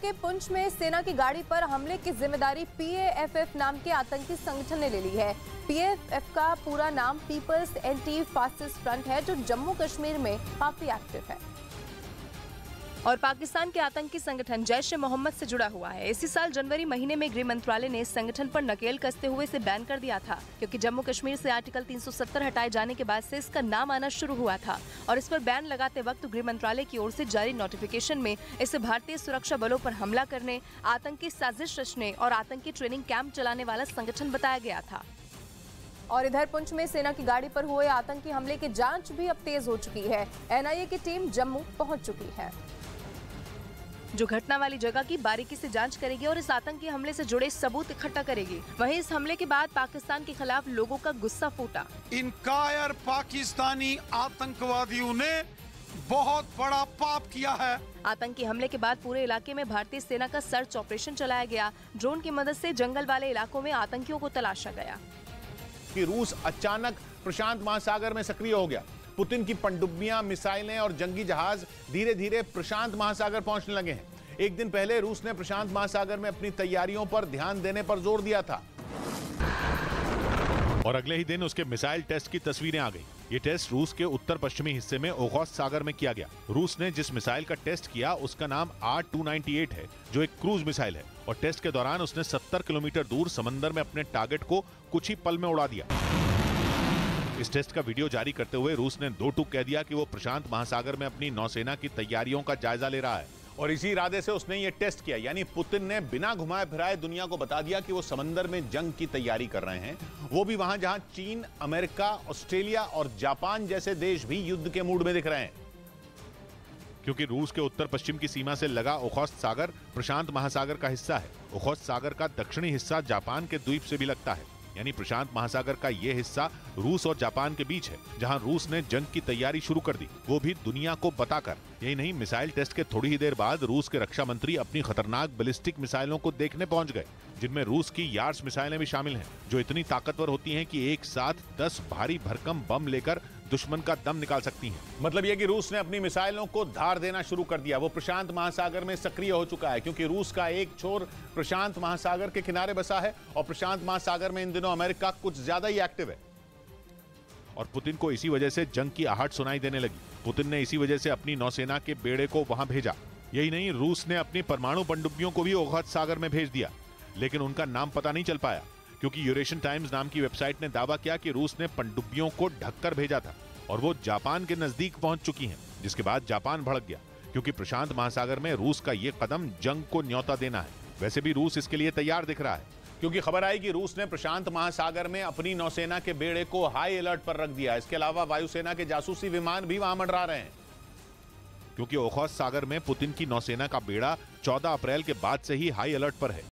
के पुंछ में सेना की गाड़ी पर हमले की जिम्मेदारी PAFF नाम के आतंकी संगठन ने ले ली है। PAFF का पूरा नाम पीपल्स एंटी फासिस्ट फ्रंट है, जो जम्मू कश्मीर में काफी एक्टिव है और पाकिस्तान के आतंकी संगठन जैश ए मोहम्मद से जुड़ा हुआ है। इसी साल जनवरी महीने में गृह मंत्रालय ने इस संगठन पर नकेल कसते हुए इसे बैन कर दिया था, क्योंकि जम्मू कश्मीर से आर्टिकल 370 हटाए जाने के बाद से इसका नाम आना शुरू हुआ था और इस पर बैन लगाते वक्त गृह मंत्रालय की ओर से जारी नोटिफिकेशन में इसे भारतीय सुरक्षा बलों पर हमला करने, आतंकी साजिश रचने और आतंकी ट्रेनिंग कैंप चलाने वाला संगठन बताया गया था। और इधर पुंछ में सेना की गाड़ी पर हुए आतंकी हमले की जांच भी अब तेज हो चुकी है। NIA की टीम जम्मू पहुंच चुकी है, जो घटना वाली जगह की बारीकी से जांच करेगी और इस आतंकी हमले से जुड़े सबूत इकट्ठा करेगी। वहीं इस हमले के बाद पाकिस्तान के खिलाफ लोगों का गुस्सा फूटा। इन कायर पाकिस्तानी आतंकवादियों ने बहुत बड़ा पाप किया है। आतंकी हमले के बाद पूरे इलाके में भारतीय सेना का सर्च ऑपरेशन चलाया गया। ड्रोन की मदद से जंगल वाले इलाकों में आतंकियों को तलाशा गया। कि रूस अचानक प्रशांत महासागर में सक्रिय हो गया। पुतिन की पनडुब्बियां, मिसाइलें और जंगी जहाज धीरे धीरे प्रशांत महासागर पहुंचने लगे हैं। एक दिन पहले रूस ने प्रशांत महासागर में अपनी तैयारियों पर ध्यान देने पर जोर दिया था और अगले ही दिन उसके मिसाइल टेस्ट की तस्वीरें आ गई। ये टेस्ट रूस के उत्तर पश्चिमी हिस्से में ओखोत्स्क सागर में किया गया। रूस ने जिस मिसाइल का टेस्ट किया उसका नाम R298 है, जो एक क्रूज मिसाइल है और टेस्ट के दौरान उसने 70 किलोमीटर दूर समंदर में अपने टारगेट को कुछ ही पल में उड़ा दिया। इस टेस्ट का वीडियो जारी करते हुए रूस ने दो टूक कह दिया कि वो प्रशांत महासागर में अपनी नौसेना की तैयारियों का जायजा ले रहा है और इसी इरादे से उसने ये टेस्ट किया। यानी पुतिन ने बिना घुमाए फिराए दुनिया को बता दिया कि वो समंदर में जंग की तैयारी कर रहे हैं, वो भी वहां जहां चीन, अमेरिका, ऑस्ट्रेलिया और जापान जैसे देश भी युद्ध के मूड में दिख रहे हैं। क्योंकि रूस के उत्तर पश्चिम की सीमा से लगा ओखोत्स्क सागर प्रशांत महासागर का हिस्सा है। ओखोत्स्क सागर का दक्षिणी हिस्सा जापान के द्वीप से भी लगता है। यानी प्रशांत महासागर का ये हिस्सा रूस और जापान के बीच है, जहां रूस ने जंग की तैयारी शुरू कर दी, वो भी दुनिया को बताकर। यही नहीं, मिसाइल टेस्ट के थोड़ी ही देर बाद रूस के रक्षा मंत्री अपनी खतरनाक बैलिस्टिक मिसाइलों को देखने पहुंच गए, जिनमें रूस की यार्ड्स मिसाइलें भी शामिल हैं, जो इतनी ताकतवर होती हैं कि एक साथ 10 भारी भरकम बम लेकर दुश्मन का दम निकाल सकती हैं। मतलब यह कि रूस ने अपनी मिसाइलों को धार देना शुरू कर दिया। वो प्रशांत महासागर में सक्रिय हो चुका है, क्योंकि रूस का एक छोर प्रशांत महासागर के किनारे बसा है और प्रशांत महासागर में इन दिनों अमेरिका कुछ ज्यादा ही एक्टिव है। और पुतिन को इसी वजह से जंग की आहट सुनाई देने लगी। पुतिन ने इसी वजह से अपनी नौसेना के बेड़े को वहां भेजा। यही नहीं, रूस ने अपनी परमाणु पनडुब्बियों को भी ओखोत्स्क सागर में भेज दिया, लेकिन उनका नाम पता नहीं चल पाया, क्योंकि यूरेशियन टाइम्स नाम की वेबसाइट ने दावा किया कि रूस ने पनडुब्बियों को ढककर भेजा था और वो जापान के नजदीक पहुंच चुकी हैं, जिसके बाद जापान भड़क गया, क्योंकि प्रशांत महासागर में रूस का ये कदम जंग को न्योता देना है। वैसे भी रूस इसके लिए तैयार दिख रहा है, क्योंकि खबर आई कि रूस ने प्रशांत महासागर में अपनी नौसेना के बेड़े को हाई अलर्ट पर रख दिया। इसके अलावा वायुसेना के जासूसी विमान भी वहां मंडरा रहे हैं, क्योंकि ओखोत्स्क सागर में पुतिन की नौसेना का बेड़ा 14 अप्रैल के बाद से ही हाई अलर्ट पर है।